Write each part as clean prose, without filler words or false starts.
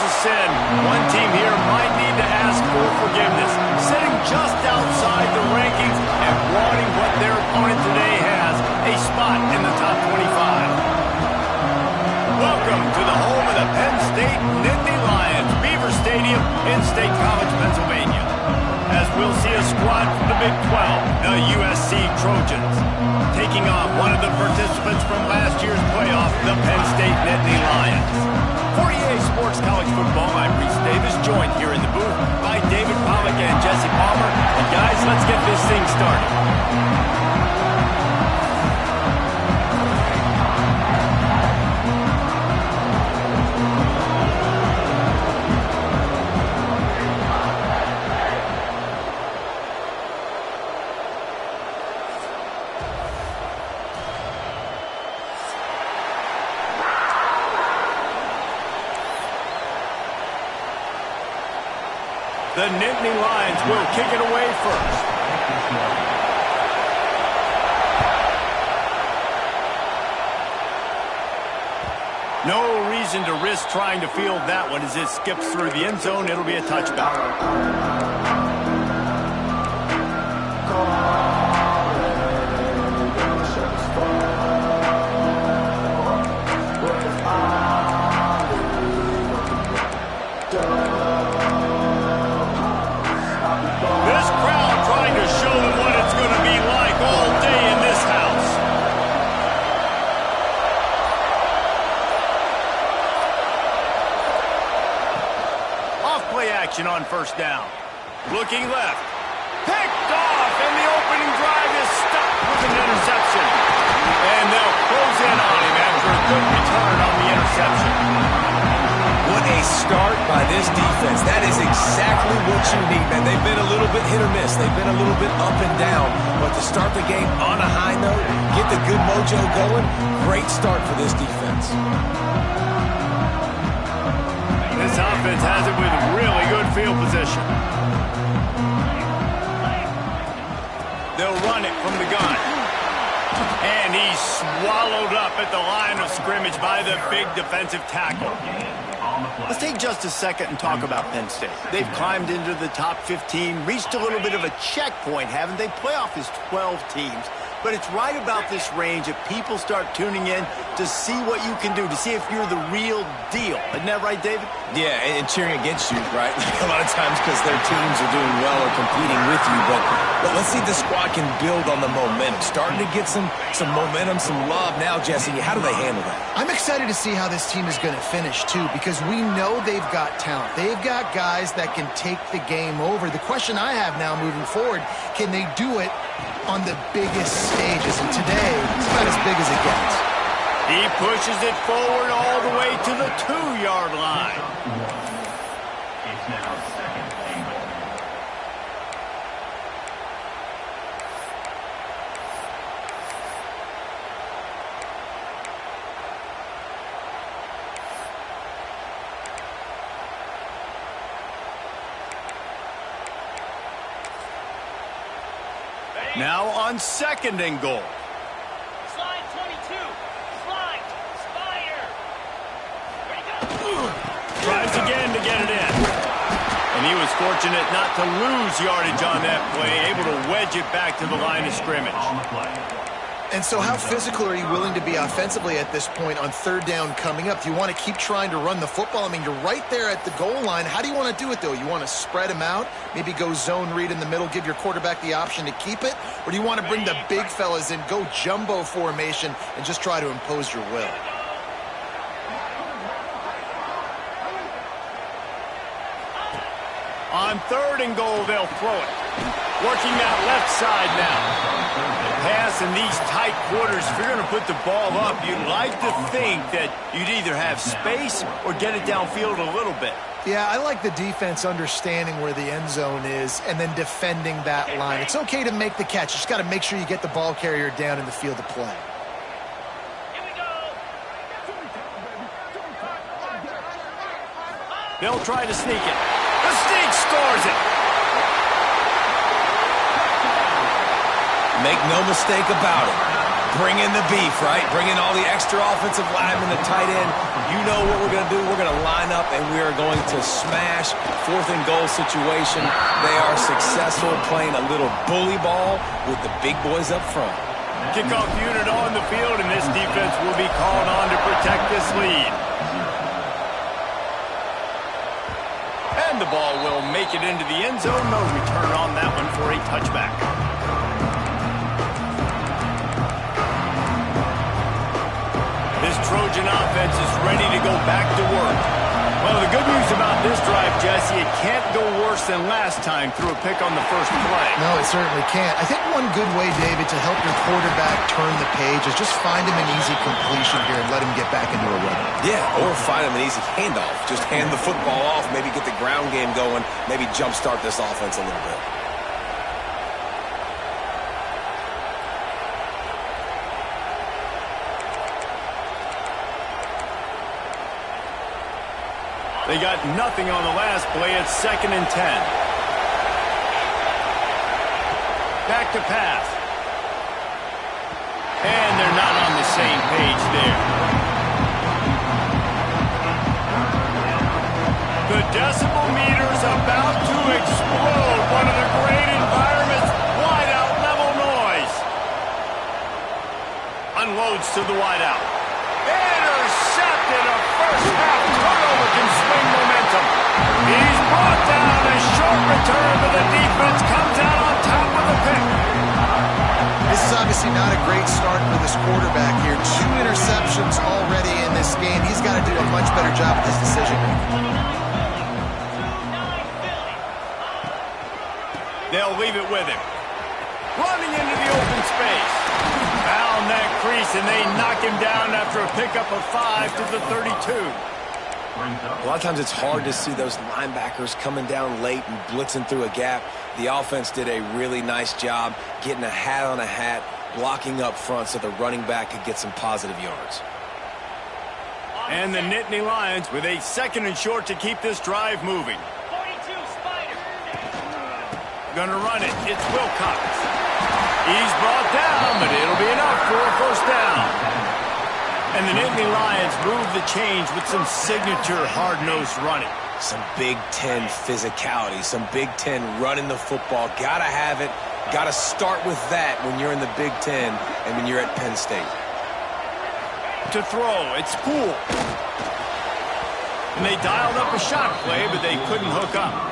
a sin. One team here might need to ask for forgiveness, sitting just outside the rankings and wanting what their opponent today has, a spot in the top 25. Welcome to the home of the Penn State Nittany Lions, Beaver Stadium in State College, Pennsylvania. As we'll see a squad from the Big 12, the USC Trojans, taking on one of the participants from last year's playoff, the Penn State Nittany Lions. For EA Sports College Football, I'm Reese Davis, joined here in the booth by David Pollack and Jesse Palmer. And guys, let's get this thing started. The Nittany Lions will kick it away first. No reason to risk trying to field that one as it skips through the end zone. It'll be a touchback. On first down. Looking left. Picked off, and the opening drive is stopped with an interception. And they'll close in on him after a good return on the interception. What a start by this defense. That is exactly what you need, man. They've been a little bit hit or miss. They've been a little bit up and down. But to start the game on a high note, get the good mojo going, great start for this defense. This offense has it with really good field position. They'll run it from the gun. And he's swallowed up at the line of scrimmage by the big defensive tackle. Let's take just a second and talk about Penn State. They've climbed into the top 15, reached a little bit of a checkpoint, haven't they? Playoff is 12 teams. But it's right about this range that people start tuning in to see what you can do, to see if you're the real deal. Isn't that right, David? Yeah, and cheering against you, right? A lot of times because their teams are doing well or competing with you. But let's see if the squad can build on the momentum. Starting to get some momentum, some love now, Jesse. How do they handle that? I'm excited to see how this team is going to finish, too, because we know they've got talent. They've got guys that can take the game over. The question I have now moving forward, can they do it on the biggest stages? And today, it's about as big as it gets. He pushes it forward all the way to the 2-yard line. It's now second and goal. Now on second and goal. Slide 22. Slide. Spire. Ready, go. Tries again to get it in. And he was fortunate not to lose yardage on that play, able to wedge it back to the line of scrimmage. On the play. And so how physical are you willing to be offensively at this point on third down coming up? Do you want to keep trying to run the football? I mean, you're right there at the goal line. How do you want to do it, though? You want to spread them out, maybe go zone read in the middle, give your quarterback the option to keep it? Or do you want to bring the big fellas in, go jumbo formation, and just try to impose your will? On third and goal, they'll throw it. Working that left side now. Pass in these tight quarters, if you're going to put the ball up, you'd like to think that you'd either have space or get it downfield a little bit. Yeah, I like the defense understanding where the end zone is and then defending that line. It's okay to make the catch. You just got to make sure you get the ball carrier down in the field of play. Here we go. They'll try to sneak it. The sneak scores it. Make no mistake about it. Bring in the beef, right? Bring in all the extra offensive linemen, the tight end. You know what we're going to do. We're going to line up, and we are going to smash 4th and goal situation. They are successful playing a little bully ball with the big boys up front. Kickoff unit on the field, and this defense will be called on to protect this lead. And the ball will make it into the end zone. No return on that one for a touchback. This Trojan offense is ready to go back to work. Well, the good news about this drive, Jesse, it can't go worse than last time through a pick on the first play. No, it certainly can't. I think one good way, David, to help your quarterback turn the page is just find him an easy completion here and let him get back into a rhythm. Yeah, or find him an easy handoff. Just hand the football off, maybe get the ground game going, maybe jumpstart this offense a little bit. They got nothing on the last play. It's 2nd and 10. Back to pass. And they're not on the same page there. The decibel meter's about to explode. One of the great environments. Wide out level noise. Unloads to the wide out. Intercepted. A first half turnover can swing momentum. He's brought down. A short return, but the defense comes out on top with the pick. This is obviously not a great start for this quarterback here. 2 interceptions already in this game. He's got to do a much better job with his decision making. They'll leave it with him. Running into the open space. Found that crease, and they knock him down after a pickup of 5 to the 32. A lot of times it's hard to see those linebackers coming down late and blitzing through a gap. The offense did a really nice job getting a hat on a hat, blocking up front so the running back could get some positive yards. And the Nittany Lions with a 2nd and short to keep this drive moving. 42, Spider. Gonna run it. It's Wilcox. He's brought down, but it'll be enough for a first down. And the Nittany Lions move the change with some signature hard-nosed running. Some Big Ten physicality, some Big Ten running the football. Gotta have it. Gotta start with that when you're in the Big Ten and when you're at Penn State. To throw, it's Poole. And they dialed up a shot play, but they couldn't hook up.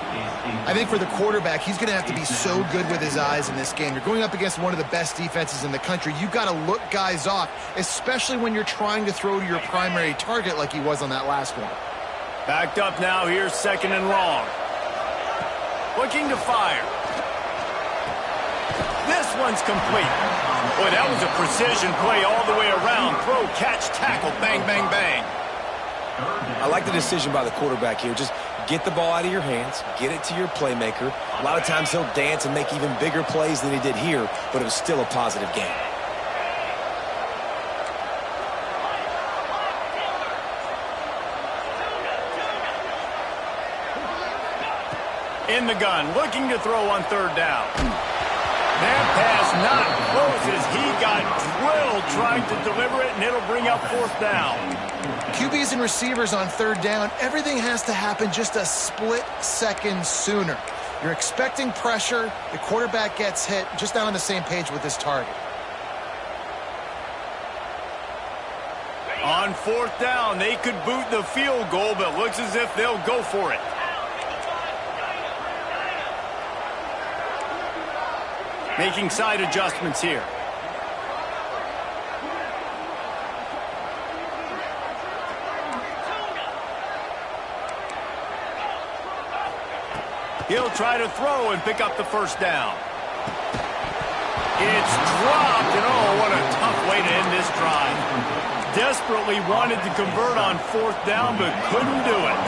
I think for the quarterback, he's going to have to be so good with his eyes in this game. You're going up against one of the best defenses in the country. You've got to look guys off, especially when you're trying to throw to your primary target like he was on that last one. Backed up now, here's 2nd and long. Looking to fire. This one's complete. Boy, that was a precision play all the way around. Throw, catch, tackle, bang, bang, bang. I like the decision by the quarterback here. Just get the ball out of your hands, get it to your playmaker. A lot of times he'll dance and make even bigger plays than he did here, but it was still a positive game. In the gun, looking to throw on 3rd down. That pass not close as he got drilled trying to deliver it, and it'll bring up 4th down. QBs and receivers on 3rd down, everything has to happen just a split second sooner. You're expecting pressure, the quarterback gets hit, just not on the same page with his target. On 4th down, they could boot the field goal, but looks as if they'll go for it. Making side adjustments here. He'll try to throw and pick up the first down. It's dropped, and oh, what a tough way to end this drive. Desperately wanted to convert on 4th down, but couldn't do it.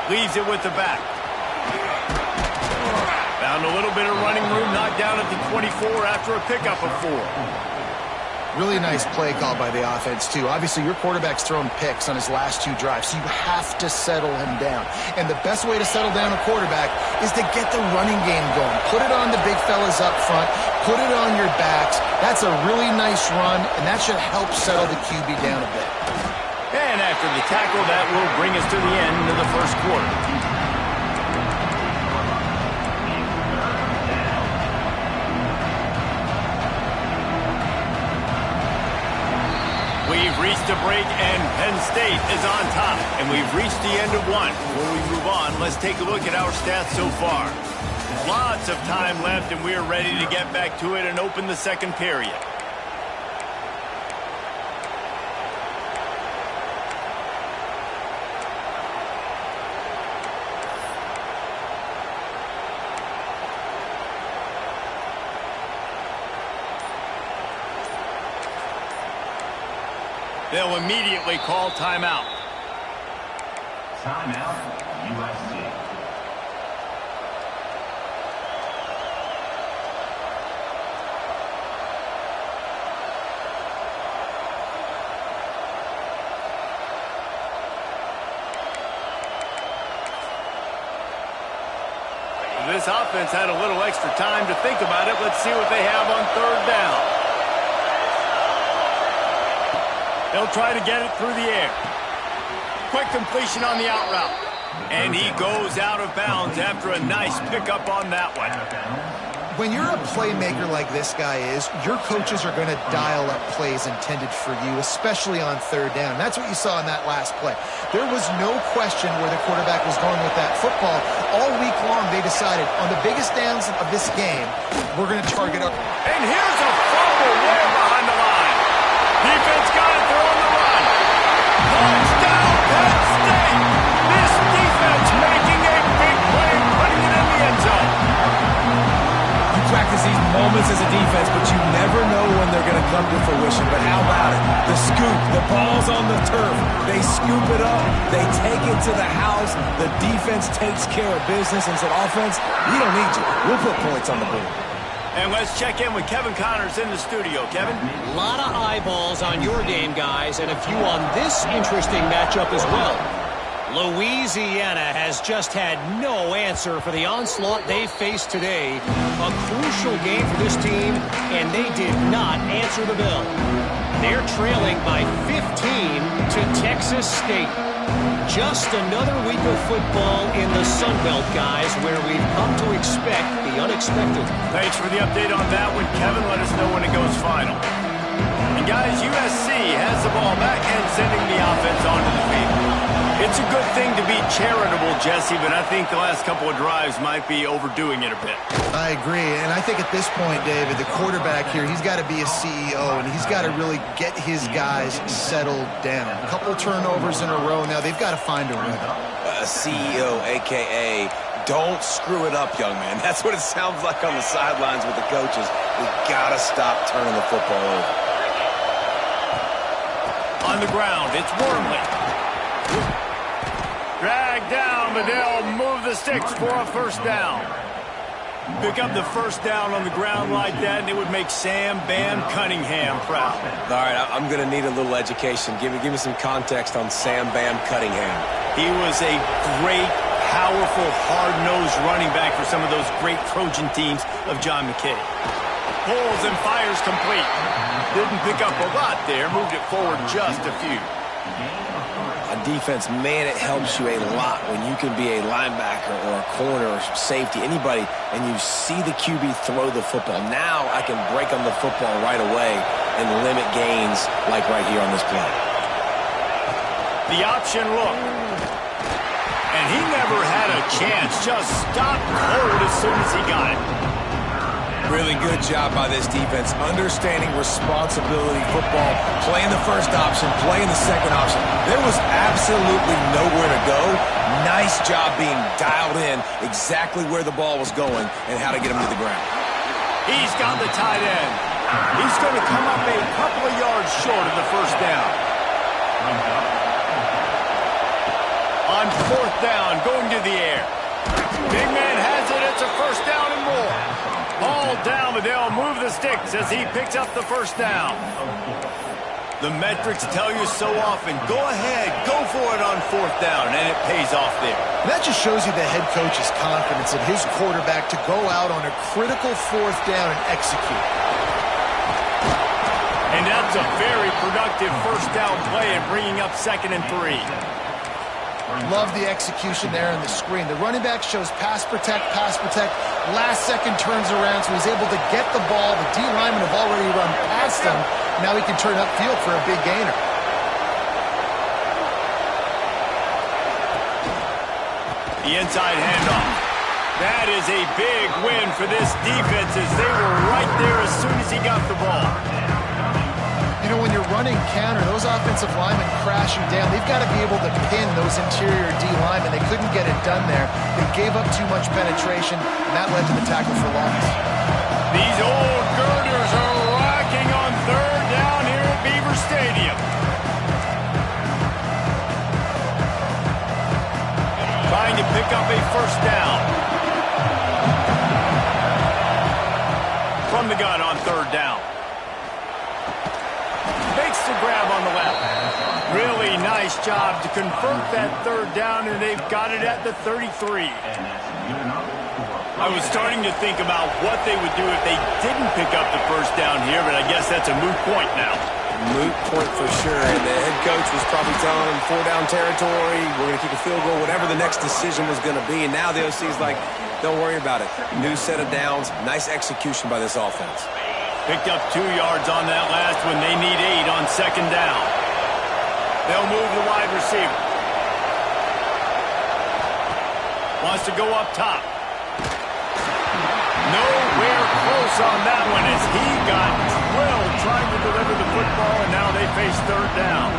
Leaves it with the back. Found a little bit of running room, knocked down at the 24 after a pickup of 4. Really nice play call by the offense, too. Obviously, your quarterback's thrown picks on his last 2 drives, so you have to settle him down. And the best way to settle down a quarterback is to get the running game going. Put it on the big fellas up front. Put it on your backs. That's a really nice run, and that should help settle the QB down a bit. And after the tackle, that will bring us to the end of the first quarter. We've reached a break, and Penn State is on top. And we've reached the end of one. Before we move on, let's take a look at our stats so far. Lots of time left, and we're ready to get back to it and open the second period. They'll immediately call timeout. Timeout, USC. This offense had a little extra time to think about it. Let's see what they have on third down. They'll try to get it through the air. Quick completion on the out route. And he goes out of bounds after a nice pickup on that one. When you're a playmaker like this guy is, your coaches are going to dial up plays intended for you, especially on third down. That's what you saw in that last play. There was no question where the quarterback was going with that football. All week long, they decided, on the biggest downs of this game, we're going to target up. And here's a fumble way behind the line. Defense got it, they're on the run. Touchdown, Penn State. This defense making a big play and putting it in the end zone. You practice these moments as a defense, but you never know when they're going to come to fruition. But how about it? The scoop, the ball's on the turf. They scoop it up. They take it to the house. The defense takes care of business and said, offense, we don't need you. We'll put points on the board. And let's check in with Kevin Connors in the studio. Kevin? A lot of eyeballs on your game, guys, and a few on this interesting matchup as well. Louisiana has just had no answer for the onslaught they faced today. A crucial game for this team, and they did not answer the bell. They're trailing by 15 to Texas State. Just another week of football in the Sun Belt, guys, where we've come to expect the unexpected. Thanks for the update on that one, Kevin. Let us know when it goes final. And guys, USC has the ball back and sending the offense onto the field. It's a good thing to be charitable, Jesse, but I think the last couple of drives might be overdoing it a bit. I agree, and I think at this point, David, the quarterback here, he's got to be a CEO, and he's got to really get his guys settled down. A couple turnovers in a row now. They've got to find a rhythm. CEO, a.k.a. don't screw it up, young man. That's what it sounds like on the sidelines with the coaches. We got to stop turning the football over. On the ground, it's Wormley. Dragged down, but they'll move the sticks for a first down. Pick up the first down on the ground like that, and it would make Sam Bam Cunningham proud. All right, I'm going to need a little education. Give me some context on Sam Bam Cunningham. He was a great, powerful, hard-nosed running back for some of those great Trojan teams of John McKay. Pulls and fires complete. Didn't pick up a lot there, moved it forward just a few. On defense, man, it helps you a lot when you can be a linebacker or a corner or safety, anybody, and you see the QB throw the football. Now I can break on the football right away and limit gains like right here on this play. The option look. And he never had a chance. Just stopped cold as soon as he got it. Really good job by this defense, understanding responsibility football, playing the first option, playing the second option. There was absolutely nowhere to go. Nice job being dialed in exactly where the ball was going and how to get him to the ground. He's got the tight end. He's going to come up a couple of yards short of the first down. On fourth down, going to the air. Big man has it. It's a first down and more. Ball down, but they'll move the sticks as he picks up the first down. The metrics tell you so often, go ahead, go for it on fourth down, and it pays off there. That just shows you the head coach's confidence in his quarterback to go out on a critical fourth down and execute. And that's a very productive first down play in bringing up 2nd and 3. Love the execution there on the screen. The running back shows pass protect, last second turns around, so he's able to get the ball. The D linemen have already run past him. Now he can turn upfield for a big gainer. The inside handoff. That is a big win for this defense as they were right there as soon as he got the ball. You know, when you're running counter, those offensive linemen crashing down, they've got to be able to pin those interior D linemen. They couldn't get it done there. They gave up too much penetration, and that led to the tackle for loss. These old girders are rocking on 3rd down here at Beaver Stadium. Trying to pick up a first down. From the gun on 3rd down. Makes the grab on the left. Really nice job to convert that 3rd down, and they've got it at the 33. I was starting to think about what they would do if they didn't pick up the first down here, but I guess that's a moot point now. Moot point for sure. And the head coach was probably telling them 4-down territory, we're going to keep a field goal, whatever the next decision was going to be. And now the OC's like, don't worry about it. New set of downs, nice execution by this offense. Picked up 2 yards on that last one. They need 8 on 2nd down. They'll move the wide receiver. Wants to go up top. Nowhere close on that one as he got drilled trying to deliver the football, and now they face 3rd down.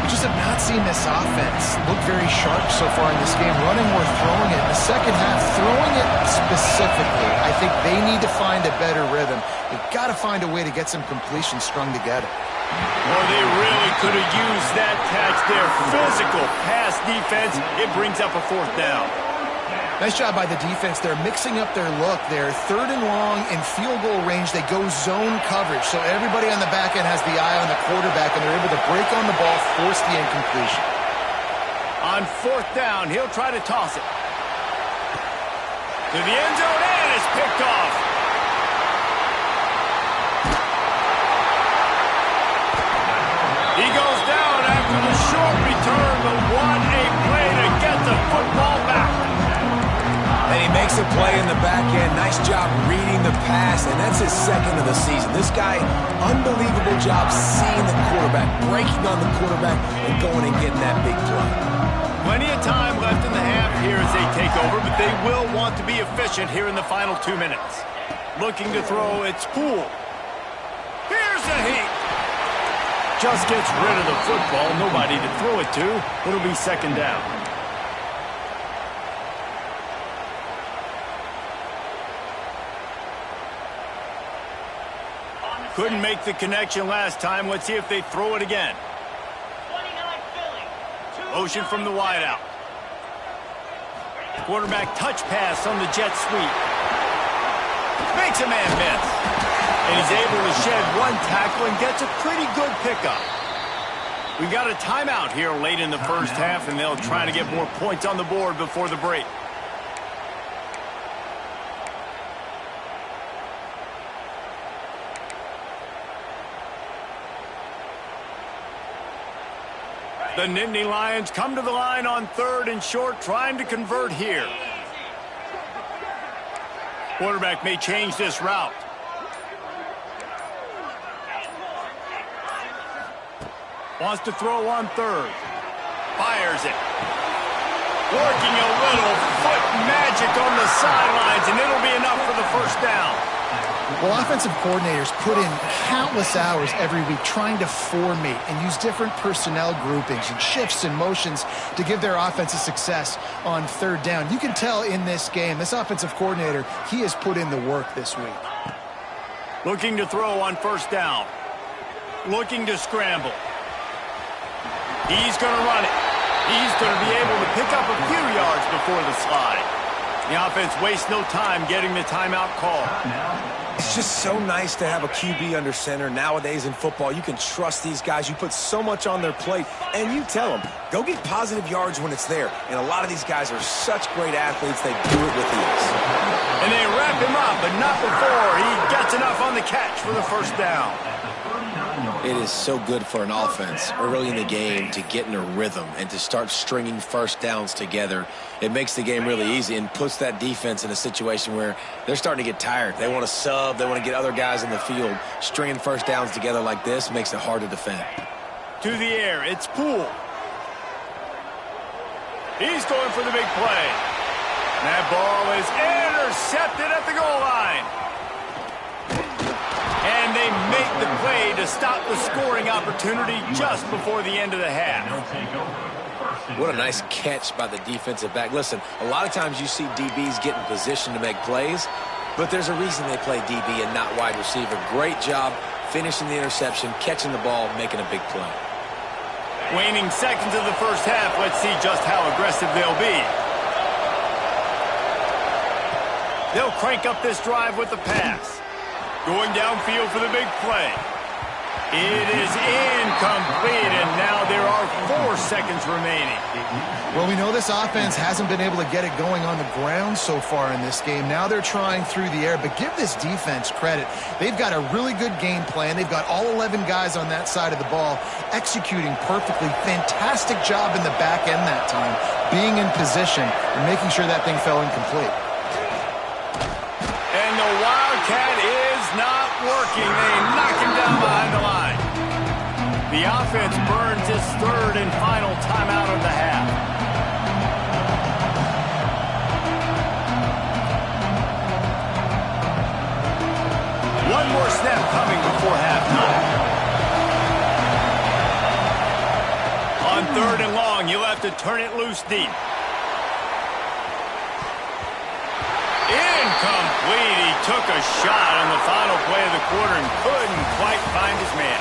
We just have not seen this offense look very sharp so far in this game, running or throwing it. In the second half, throwing it specifically, I think they need to find a better rhythm. They've got to find a way to get some completions strung together. Boy, they really could have used that catch there. Physical pass defense. It brings up a 4th down. Nice job by the defense. They're mixing up their look. They're 3rd and long in field goal range. They go zone coverage, so everybody on the back end has the eye on the quarterback, and they're able to break on the ball, force the incompletion. On 4th down, he'll try to toss it. To the end zone, and it's picked off. He goes down after the short return, but what a play to get the football back. And he makes a play in the back end. Nice job reading the pass, and that's his 2nd of the season. This guy, unbelievable job seeing the quarterback, breaking on the quarterback, and going and getting that big play. Plenty of time left in the half here as they take over, but they will want to be efficient here in the final 2 minutes. Looking to throw, it's Poole. Here's the heat. Just gets rid of the football, nobody to throw it to. It'll be 2nd down. Couldn't make the connection last time. Let's see if they throw it again. 29 Philly. Motion from the wideout. Quarterback touch pass on the jet sweep. Makes a man miss. And he's able to shed 1 tackle and gets a pretty good pickup. We got a timeout here late in the first half, and they'll try to get more points on the board before the break. The Nittany Lions come to the line on 3rd and short, trying to convert here. Quarterback may change this route. Wants to throw on 3rd. Fires it. Working a little foot magic on the sidelines, and it'll be enough for the first down. Well, offensive coordinators put in countless hours every week trying to formate and use different personnel groupings and shifts and motions to give their offensive success on 3rd down. You can tell in this game, this offensive coordinator, he has put in the work this week. Looking to throw on 1st down. Looking to scramble. He's going to run it. He's going to be able to pick up a few yards before the slide. The offense wastes no time getting the timeout call. It's just so nice to have a QB under center. Nowadays in football, you can trust these guys. You put so much on their plate, and you tell them, go get positive yards when it's there. And a lot of these guys are such great athletes, they do it with ease. And they wrap him up, but not before he gets enough on the catch for the first down. It is so good for an offense early in the game to get in a rhythm and to start stringing first downs together. It makes the game really easy and puts that defense in a situation where they're starting to get tired. They want to sub. They want to get other guys in the field. Stringing first downs together like this makes it hard to defend. To the air, it's Poole. He's going for the big play. That ball is intercepted at the goal line. And they make the play to stop the scoring opportunity just before the end of the half. What a nice catch by the defensive back. Listen, a lot of times you see DBs get in position to make plays, but there's a reason they play DB and not wide receiver. Great job finishing the interception, catching the ball, making a big play. Waning seconds of the first half. Let's see just how aggressive they'll be. They'll crank up this drive with the pass. Going downfield for the big play. It is incomplete, and now there are 4 seconds remaining. Well, we know this offense hasn't been able to get it going on the ground so far in this game. Now they're trying through the air, but give this defense credit. They've got a really good game plan. They've got all 11 guys on that side of the ball executing perfectly. Fantastic job in the back end that time, being in position and making sure that thing fell incomplete. And the Wildcat is not working. They knock him down behind the line. The offense burns its third and final timeout of the half. One more snap coming before halftime. On 3rd and long, you'll have to turn it loose deep. Incomplete. He took a shot on the final play of the quarter and couldn't quite find his man.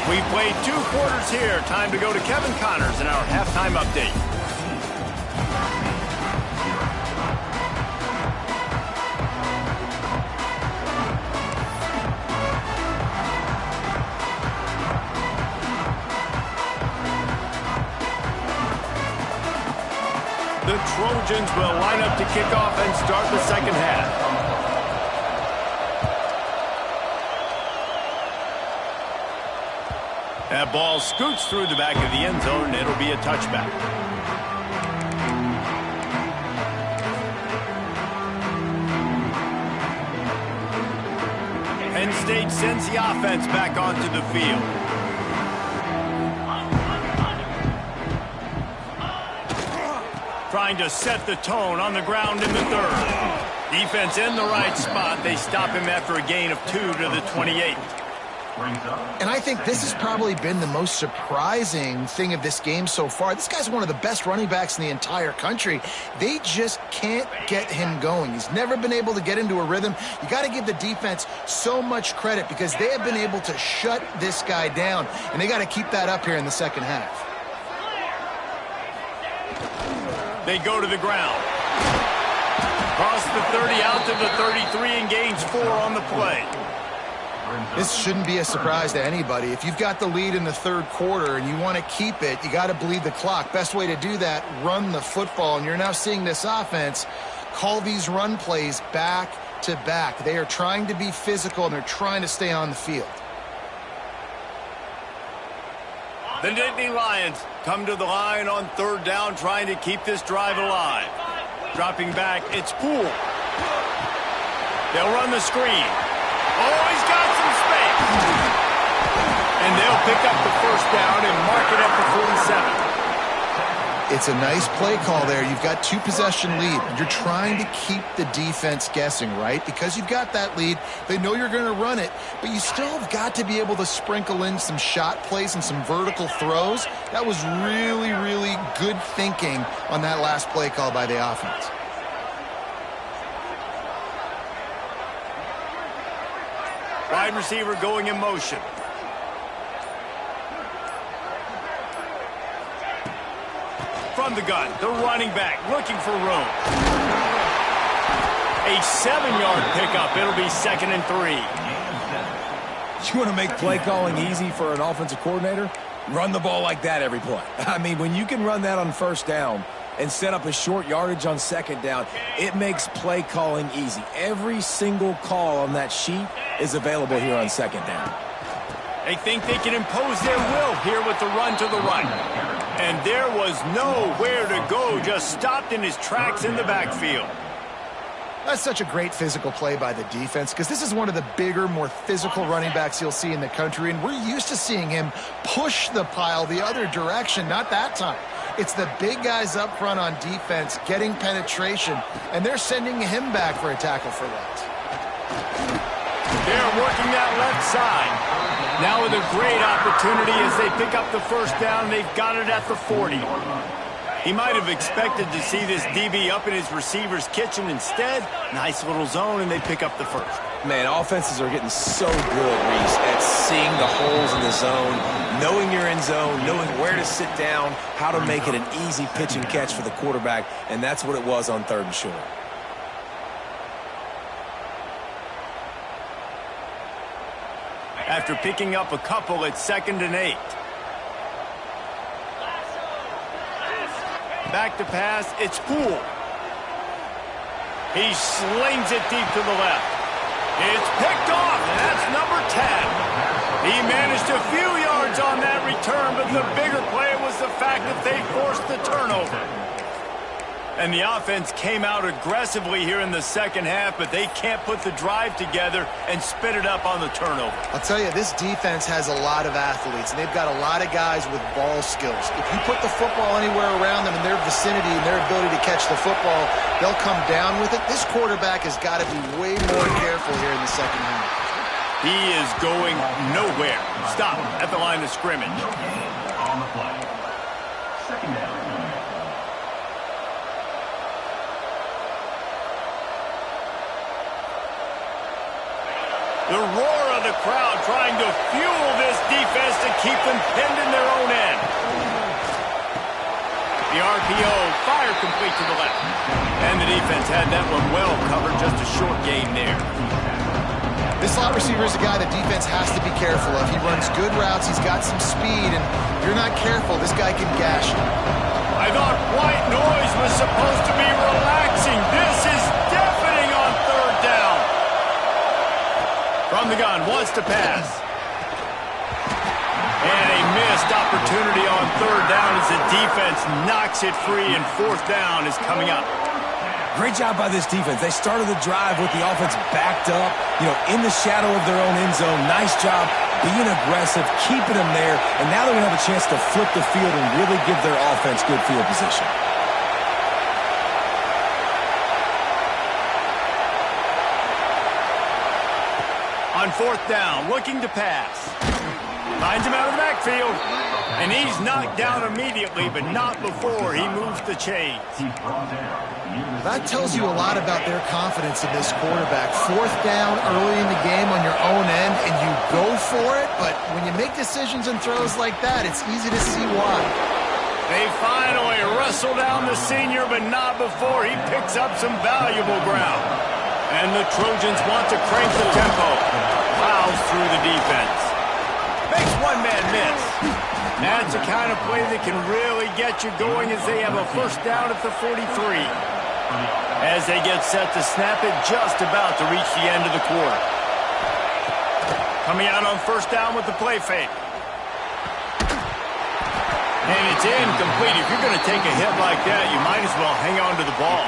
We played 2 quarters here. Time to go to Kevin Connors in our halftime update. The Trojans will line up to kick off and start the second half. That ball scoots through the back of the end zone, and it'll be a touchback. Penn State sends the offense back onto the field. Trying to set the tone on the ground in the 3rd. Defense in the right spot. They stop him after a gain of 2 to the 28. And I think this has probably been the most surprising thing of this game so far. This guy's one of the best running backs in the entire country. They just can't get him going. He's never been able to get into a rhythm. You got to give the defense so much credit because they have been able to shut this guy down, and they got to keep that up here in the second half. They go to the ground. Cross the 30 out to the 33 and gains 4 on the play. This shouldn't be a surprise to anybody. If you've got the lead in the 3rd quarter and you want to keep it, you got to bleed the clock. Best way to do that, run the football. And you're now seeing this offense call these run plays back to back. They are trying to be physical, and they're trying to stay on the field. The Nittany Lions come to the line on 3rd down, trying to keep this drive alive. Dropping back, it's Poole. They'll run the screen. Oh, he's got some space. And they'll pick up the first down and mark it at the 47. It's a nice play call there. You've got 2-possession lead. You're trying to keep the defense guessing, right? Because you've got that lead. They know you're going to run it, but you still have got to be able to sprinkle in some shot plays and some vertical throws. That was really, really good thinking on that last play call by the offense. Wide receiver going in motion. From the gun, the running back looking for room. A 7-yard pickup. It'll be 2nd and 3. You want to make play calling easy for an offensive coordinator? Run the ball like that every play. I mean, when you can run that on first down and set up a short yardage on second down, it makes play calling easy. Every single call on that sheet is available here on second down. They think they can impose their will here with the run to the right. And there was nowhere to go, just stopped in his tracks in the backfield. That's such a great physical play by the defense because this is one of the bigger, more physical running backs you'll see in the country, and we're used to seeing him push the pile the other direction, not that time. It's the big guys up front on defense getting penetration, and they're sending him back for a tackle for loss. They're working that left side. Now with a great opportunity as they pick up the first down, they've got it at the 40. He might have expected to see this DB up in his receiver's kitchen. Instead, nice little zone, and they pick up the first. Man, offenses are getting so good, Reese, at seeing the holes in the zone, knowing you're in zone, knowing where to sit down, how to make it an easy pitch and catch for the quarterback, and that's what it was on 3rd and short. After picking up a couple at 2nd and 8. Back to pass, it's Poole. He slings it deep to the left. It's picked off, and that's number 10. He managed a few yards on that return, but the bigger play was the fact that they forced the turnover. And the offense came out aggressively here in the second half, but they can't put the drive together and spit it up on the turnover. I'll tell you, this defense has a lot of athletes, and they've got a lot of guys with ball skills. If you put the football anywhere around them in their vicinity and their ability to catch the football, they'll come down with it. This quarterback has got to be way more careful here in the second half. He is going nowhere. Stop at the line of scrimmage. On the play. 2nd down. The roar of the crowd trying to fuel this defense to keep them pinned in their own end. The RPO, fire complete to the left. And the defense had that one well covered, just a short gain there. This slot receiver is a guy the defense has to be careful of. He runs good routes, he's got some speed, and if you're not careful, this guy can gash you. I thought white noise was supposed to be relaxing. This is deafening on 3rd down. From the gun, wants to pass. And a missed opportunity on 3rd down as the defense knocks it free, and 4th down is coming up. Great job by this defense. They started the drive with the offense backed up, in the shadow of their own end zone. Nice job being aggressive, keeping them there, and now they're going to have a chance to flip the field and really give their offense good field position. On 4th down, looking to pass. Finds him out of the backfield. And he's knocked down immediately, but not before he moves the chains. That tells you a lot about their confidence in this quarterback. 4th down early in the game on your own end, and you go for it. But when you make decisions and throws like that, it's easy to see why. They finally wrestle down the senior, but not before he picks up some valuable ground. And the Trojans want to crank the tempo. Plows through the defense. Makes one man miss. That's the kind of play that can really get you going as they have a 1st down at the 43. As they get set to snap it, just about to reach the end of the quarter. Coming out on 1st down with the play fake. And it's incomplete. If you're going to take a hit like that, you might as well hang on to the ball.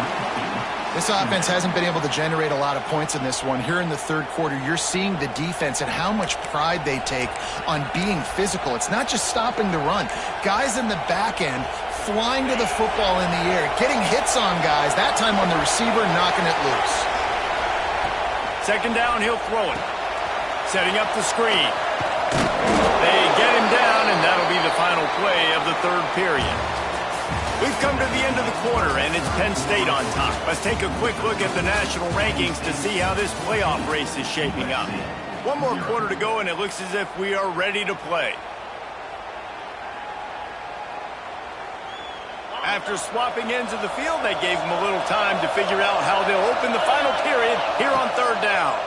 This offense hasn't been able to generate a lot of points in this one. Here in the 3rd quarter, you're seeing the defense and how much pride they take on being physical. It's not just stopping the run. Guys in the back end flying to the football in the air, getting hits on guys, that time on the receiver, knocking it loose. 2nd down, he'll throw it. Setting up the screen. They get him down, and that'll be the final play of the 3rd period. We've come to the end of the quarter, and it's Penn State on top. Let's take a quick look at the national rankings to see how this playoff race is shaping up. One more quarter to go, and it looks as if we are ready to play. After swapping ends of the field, they gave them a little time to figure out how they'll open the final period here on third down.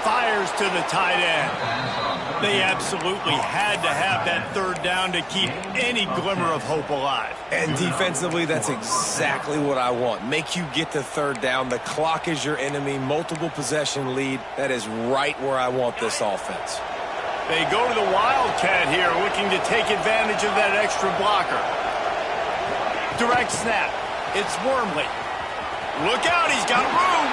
Fires to the tight end. They absolutely had to have that third down to keep any glimmer of hope alive. And defensively, that's exactly what I want. Make you get to third down. The clock is your enemy. Multiple possession lead. That is right where I want this offense. They go to the Wildcat here, looking to take advantage of that extra blocker. Direct snap. It's Wormley. Look out, he's got room.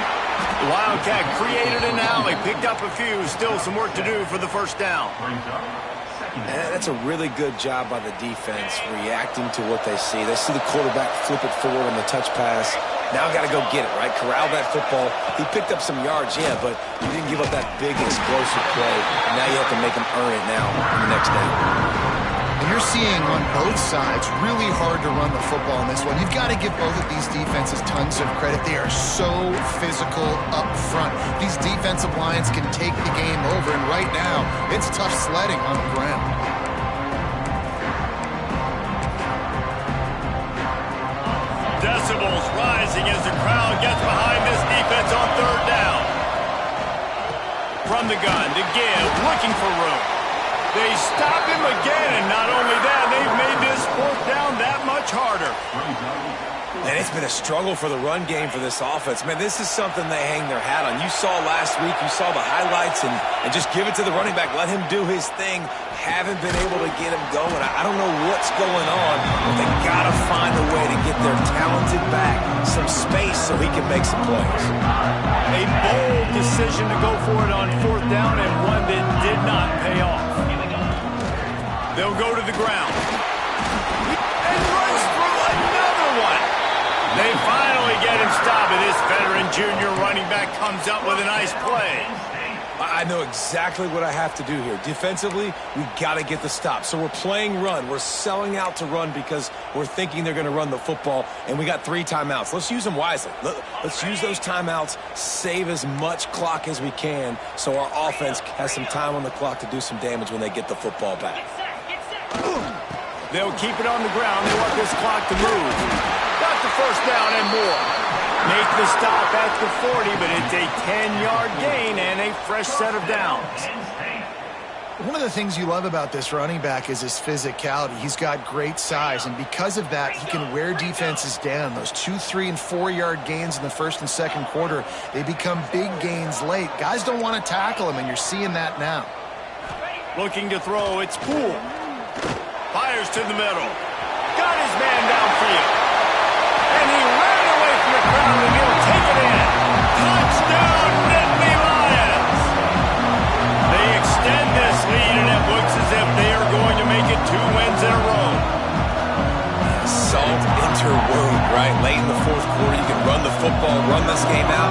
The Wildcat created an alley, picked up a few. Still some work to do for the first down. And that's a really good job by the defense, reacting to what they see. They see the quarterback flip it forward on the touch pass. Now got to go get it, right? Corral that football. He picked up some yards, yeah, but he didn't give up that big explosive play. And now you have to make him earn it now in the next down. And you're seeing on both sides really hard to run the football in this one. You've got to give both of these defenses tons of credit. They are so physical up front. These defensive lines can take the game over, and right now, it's tough sledding on the ground. Decibels rising as the crowd gets behind this defense on third down. From the gun to give, looking for room. They stop him again, and not only that, they've made this fourth down that much harder. And it's been a struggle for the run game for this offense. Man, this is something they hang their hat on. You saw last week, you saw the highlights, and just give it to the running back. Let him do his thing. Haven't been able to get him going. I don't know what's going on, but they got to find a way to get their talented back some space so he can make some plays. A bold decision to go for it on fourth down, and one that did not pay off. They'll go to the ground. And runs through another one. They finally get him stopped, and this veteran junior running back comes up with a nice play. I know exactly what I have to do here. Defensively, we got to get the stop. So we're playing run. We're selling out to run because we're thinking they're going to run the football, and we got 3 timeouts. Let's use them wisely. Let's use those timeouts, save as much clock as we can so our offense has some time on the clock to do some damage when they get the football back. They'll keep it on the ground. They want this clock to move. Got the first down and more. Make the stop at the 40, but it's a 10-yard gain and a fresh set of downs. One of the things you love about this running back is his physicality. He's got great size, and because of that, he can wear defenses down. Those 2, 3, and 4-yard gains in the first and second quarter, they become big gains late. Guys don't want to tackle him, and you're seeing that now. Looking to throw, it's Poole. Fires to the middle. Got his man downfield. And he ran away from the crowd, and he'll take it in. Touchdown, Nittany Lions! They extend this lead, and it looks as if they are going to make it 2 wins in a row. Salt interwound, right? Late in the fourth quarter, you can run the football, run this game out.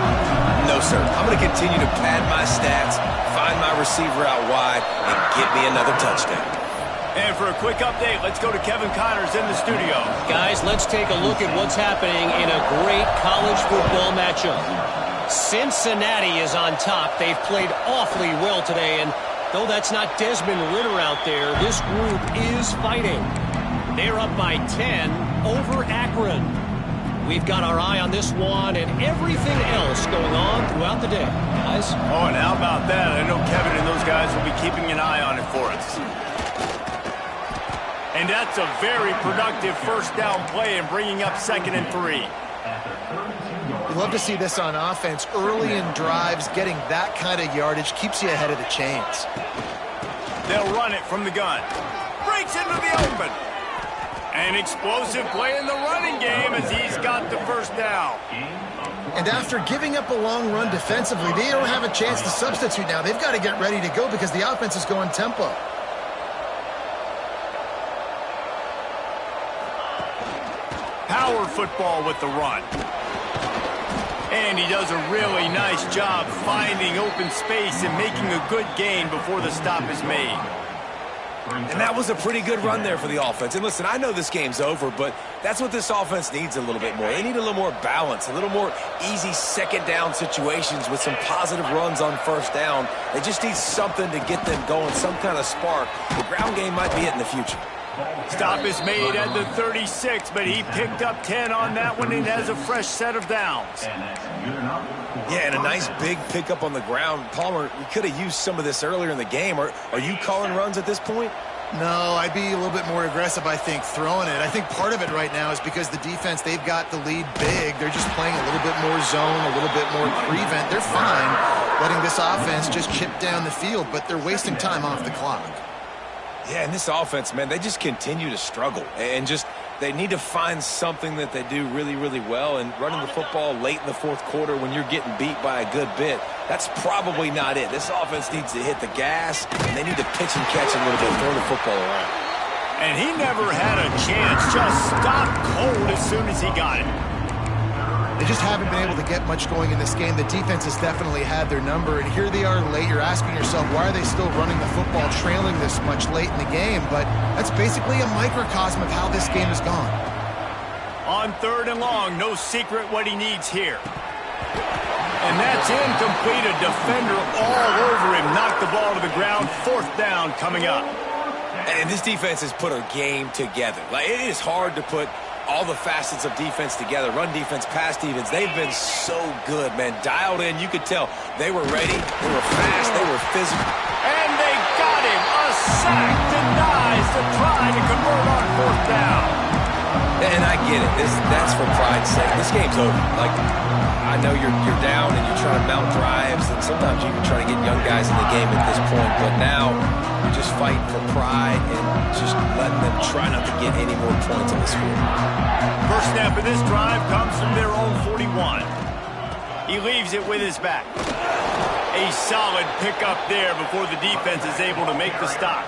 No, sir. I'm going to continue to pad my stats, find my receiver out wide, and get me another touchdown. And for a quick update, let's go to Kevin Connors in the studio. Guys, let's take a look at what's happening in a great college football matchup. Cincinnati is on top. They've played awfully well today, and though that's not Desmond Ridder out there, this group is fighting. They're up by 10 over Akron. We've got our eye on this one and everything else going on throughout the day. Guys? Oh, and how about that? I know Kevin and those guys will be keeping an eye on it for us. And that's a very productive first down play and bringing up 2nd and 3. You love to see this on offense. Early in drives, getting that kind of yardage keeps you ahead of the chains. They'll run it from the gun. Breaks into the open. An explosive play in the running game as he's got the first down. And after giving up a long run defensively, they don't have a chance to substitute now. They've got to get ready to go because the offense is going tempo. Power football with the run. And he does a really nice job finding open space and making a good gain before the stop is made. And that was a pretty good run there for the offense. And listen, I know this game's over, but that's what this offense needs a little bit more. They need a little more balance, a little more easy second down situations with some positive runs on first down. They just need something to get them going, some kind of spark. The ground game might be it in the future. Stop is made at the 36, but he picked up 10 on that one and has a fresh set of downs. Yeah, and a nice big pickup on the ground. Palmer, you could have used some of this earlier in the game. Are you calling runs at this point? No, I'd be a little bit more aggressive, I think, throwing it. I think part of it right now is because the defense, they've got the lead big. They're just playing a little bit more zone, a little bit more prevent. They're fine letting this offense just chip down the field, but they're wasting time off the clock. Yeah, and this offense, man, they just continue to struggle. And just they need to find something that they do really, really well. And running the football late in the fourth quarter when you're getting beat by a good bit, that's probably not it. This offense needs to hit the gas, and they need to pitch and catch a little bit, throw the football around. And he never had a chance, just stopped cold as soon as he got it. They just haven't been able to get much going in this game. The defense has definitely had their number, and here they are late. You're asking yourself, why are they still running the football, trailing this much late in the game? But that's basically a microcosm of how this game has gone. On 3rd and long, no secret what he needs here. And that's incomplete. A defender all over him. Knocked the ball to the ground. 4th down coming up. And this defense has put a game together. Like, it is hard to put all the facets of defense together. Run defense, pass defense. They've been so good, man. Dialed in. You could tell they were ready. They were fast. They were physical. And they got him. A sack denies the try to convert on 4th down. And I get it. That's for pride's sake. This game's over. Like, I know you're down and you're trying to mount drives, and sometimes you can try to get young guys in the game at this point. But now you're just fighting for pride and just letting them try not to get any more points on the score. First snap of this drive comes from their own 41. He leaves it with his back. A solid pickup there before the defense is able to make the stop.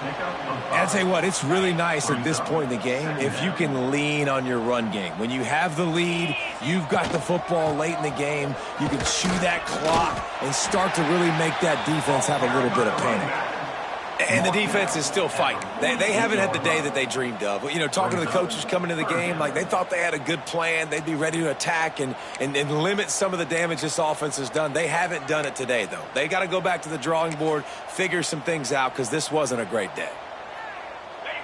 And I'll tell you what, it's really nice at this point in the game if you can lean on your run game. When you have the lead, you've got the football late in the game, you can chew that clock and start to really make that defense have a little bit of panic. And the defense is still fighting. They haven't had the day that they dreamed of. You know, talking to the coaches coming to the game, like they thought they had a good plan. They'd be ready to attack and limit some of the damage this offense has done. They haven't done it today, though. They got to go back to the drawing board, figure some things out, because this wasn't a great day.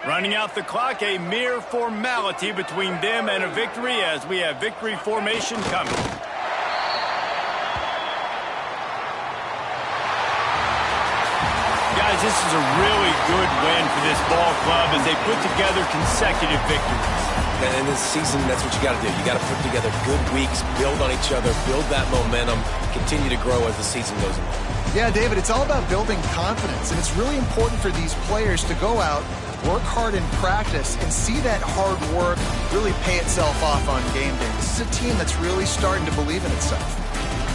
Running out the clock, a mere formality between them and a victory as we have victory formation coming. Guys, this is a really good win for this ball club as they put together consecutive victories. And in this season, that's what you got to do. You got to put together good weeks, build on each other, build that momentum, continue to grow as the season goes along. Yeah, David, it's all about building confidence, and it's really important for these players to go out, work hard in practice, and see that hard work really pay itself off on game day. This is a team that's really starting to believe in itself.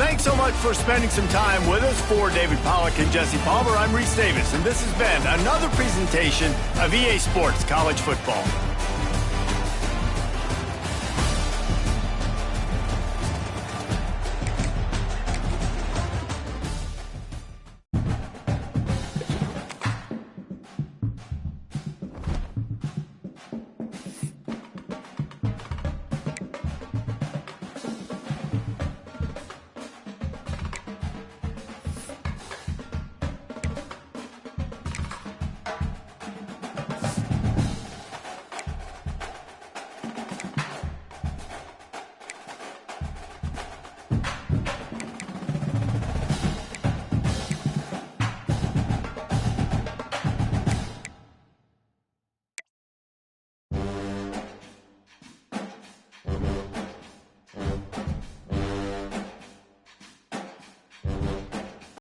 Thanks so much for spending some time with us. For David Pollack and Jesse Palmer, I'm Reese Davis, and this has been another presentation of EA Sports College Football.